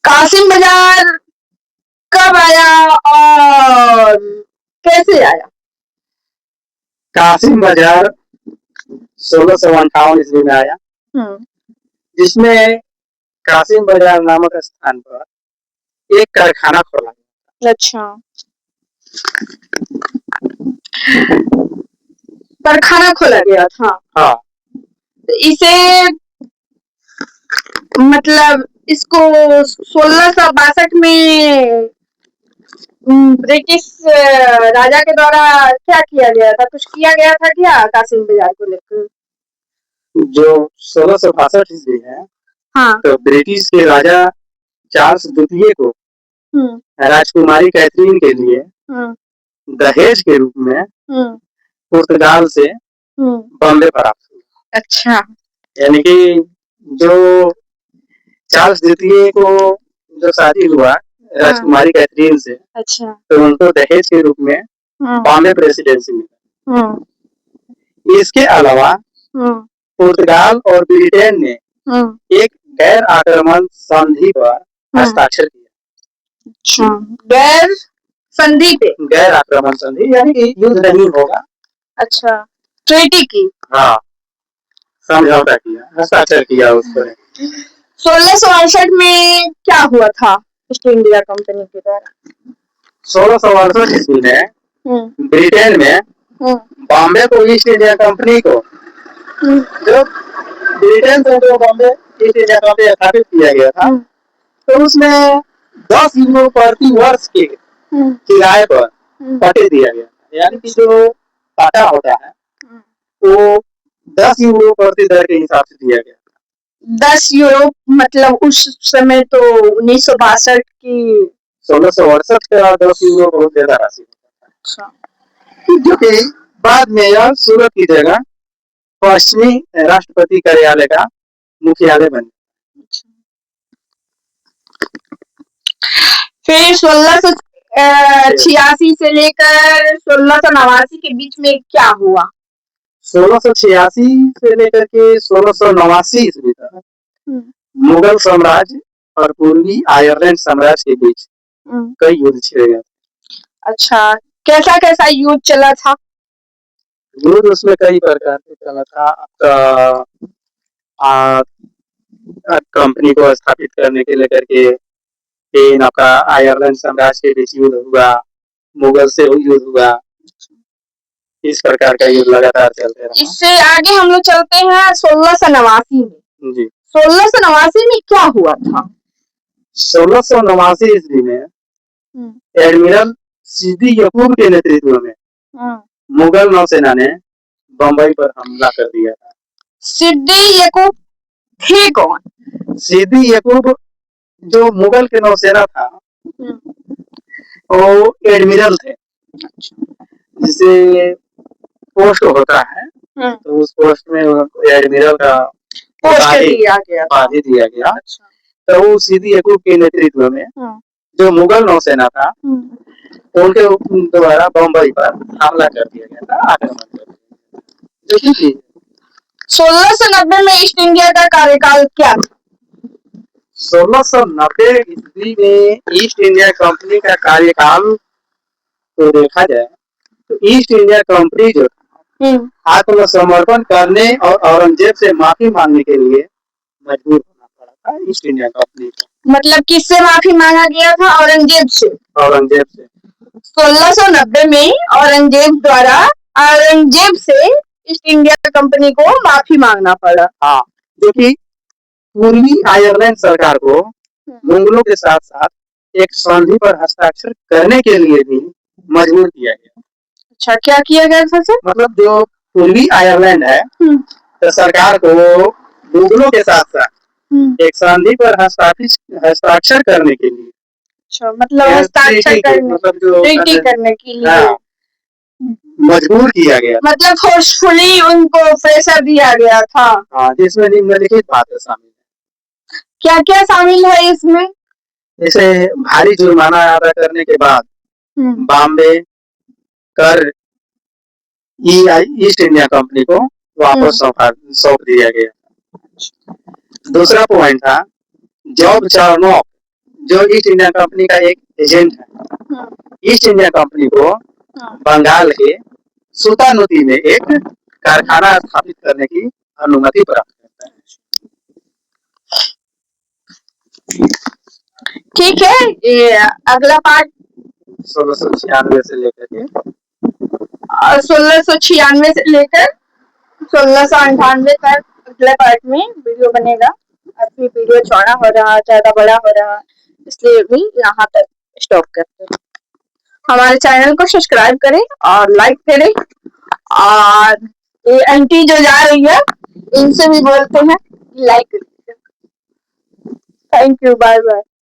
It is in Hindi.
कासिम बाजार कब आया और कैसे आया? कासिम बाजार 1658 ईस्वी में आया, जिसमें कासिम बाजार नामक स्थान पर एक कारखाना खोला गया। अच्छा, कारखाना खोला गया था। हाँ, तो इसे मतलब इसको 1662 में ब्रिटिश राजा के द्वारा क्या किया गया था? कुछ किया गया था क्या कासिम बाजार को लेकर? जो 1662 ईस्वी है, हाँ, तो ब्रिटिश के राजा चार्ल्स द्वितीय को राजकुमारी कैथरीन के लिए दहेज के रूप में पुर्तगाल से बॉम्बे प्राप्त हुआ। अच्छा, यानी कि जो चार्ल्स द्वितीय को जो शादी हुआ राजकुमारी कैथरीन से, अच्छा, तो उनको दहेज के रूप में बॉम्बे प्रेसिडेंसी मिला। इसके अलावा पुर्तगाल और ब्रिटेन ने एक गैर आक्रमण संधि पर हस्ताक्षर किया। अच्छा, गैर संधि पे, गैर आक्रमण संधि यानी कि युद्ध नहीं होगा। अच्छा, ट्रीटी की, हाँ, समझौता किया, हस्ताक्षर किया उस पर। 1668 में क्या हुआ था ईस्ट इंडिया कंपनी के द्वारा? 1668 ईस्वी में ब्रिटेन में बॉम्बे को ईस्ट इंडिया कंपनी को जो ब्रिटेन से जो बॉम्बे ईस्ट इंडिया कंपनी स्थापित किया गया था, तो उसमें 10 यूरो प्रति वर्ष के किराए पर पट्टे दिया गया। यानी कि जो पट्टा होता है वो 10 यूरो प्रति दर के हिसाब से दिया गया। 10 यूरो मतलब उस समय तो 1962 की 1668 का 10 यूरो बहुत ज्यादा राशि अच्छा, जो कि बाद में यह सूरत की जगह पश्चिमी राष्ट्रपति कार्यालय का मुख्यालय बन गया। फिर 1686 से लेकर 1689 के बीच में क्या हुआ? 1686 से लेकर के 1689 ईस्वी तक मुगल साम्राज्य और पूर्वी आयरलैंड साम्राज्य के बीच कई युद्ध छिड़े गए। अच्छा, कैसा कैसा युद्ध चला था? युद्ध उसमें कई प्रकार के चला था। कंपनी को स्थापित करने के लेकर के फिर आपका आयरलैंड साम्राज्य के बीच युद्ध हुआ, मुगल से युद्ध हुआ। इस प्रकार का युद्ध लगातार चलते रहा। इससे आगे हम लोग चलते हैं 1689 में। जी, 1689 में क्या हुआ था? 1689 ईस्वी में एडमिरल सिद्दी यकूब के नेतृत्व में मुगल नौसेना ने बंबई पर हमला कर दिया था। सिद्दी यकूब थे कौन? सिद्दी यकूब जो मुगल के नौसेना था वो एडमिरल थे, जिसे पोस्ट होता है तो उस पोस्ट में एडमिरल का उपाधि दिया गया। अच्छा। तो वो सिद्दी यकूब के नेतृत्व में जो मुगल नौसेना था उनके द्वारा बम्बई पर हमला कर दिया गया था, आक्रमण कर दिया गया। 1690 में ईस्ट इंडिया का कार्यकाल क्या था? 1690 ईस्वी में ईस्ट इंडिया कंपनी का कार्यकाल तो देखा जाए तो ईस्ट इंडिया कंपनी जो आत्मसमर्पण करने और औरंगजेब से माफी मांगने के लिए मजबूर होना पड़ा था ईस्ट इंडिया कंपनी को। मतलब किससे माफी मांगा गया था? औरंगजेब से। औरंगजेब से 1690 में औरंगजेब द्वारा औरंगजेब से ईस्ट इंडिया कंपनी को माफी मांगना पड़ा। हाँ, जो कि पूर्वी आयरलैंड सरकार को मुगलों के साथ साथ एक संधि पर हस्ताक्षर करने के लिए भी मजबूर किया गया। अच्छा, क्या किया गया था सर? मतलब जो पूर्वी आयरलैंड है तो सरकार को मुगलों के साथ साथ एक संधि पर हस्ताक्षर करने के लिए, अच्छा, मतलब हस्ताक्षर करने के लिए मजबूर किया गया, मतलब फोर्सफुली उनको प्रेशर दिया गया था। हाँ, जिसमें निम्नलिखित बातें शामिल है। क्या क्या शामिल है इसमें? जैसे भारी जुर्माना अदा करने के बाद बॉम्बे कर ईस्ट इंडिया कंपनी को वापस सौंप दिया गया। दूसरा पॉइंट था जॉब चार्नोक जो ईस्ट इंडिया कंपनी का एक एजेंट है, ईस्ट इंडिया कंपनी को बंगाल के सुतानुती में एक कारखाना स्थापित करने की अनुमति प्राप्त करता है। ठीक है, ये अगला पार्ट 1696 से लेकर के 1696 से लेकर 1698 तक अगले पार्ट में वीडियो बनेगा। अभी वीडियो चौड़ा हो रहा, ज्यादा बड़ा हो रहा, इसलिए भी यहाँ तक स्टॉप करते हैं। हमारे चैनल को सब्सक्राइब करें और लाइक करें, और ये आंटी जो जा रही है इनसे भी बोलते हैं लाइक करें। Thank you, bye bye.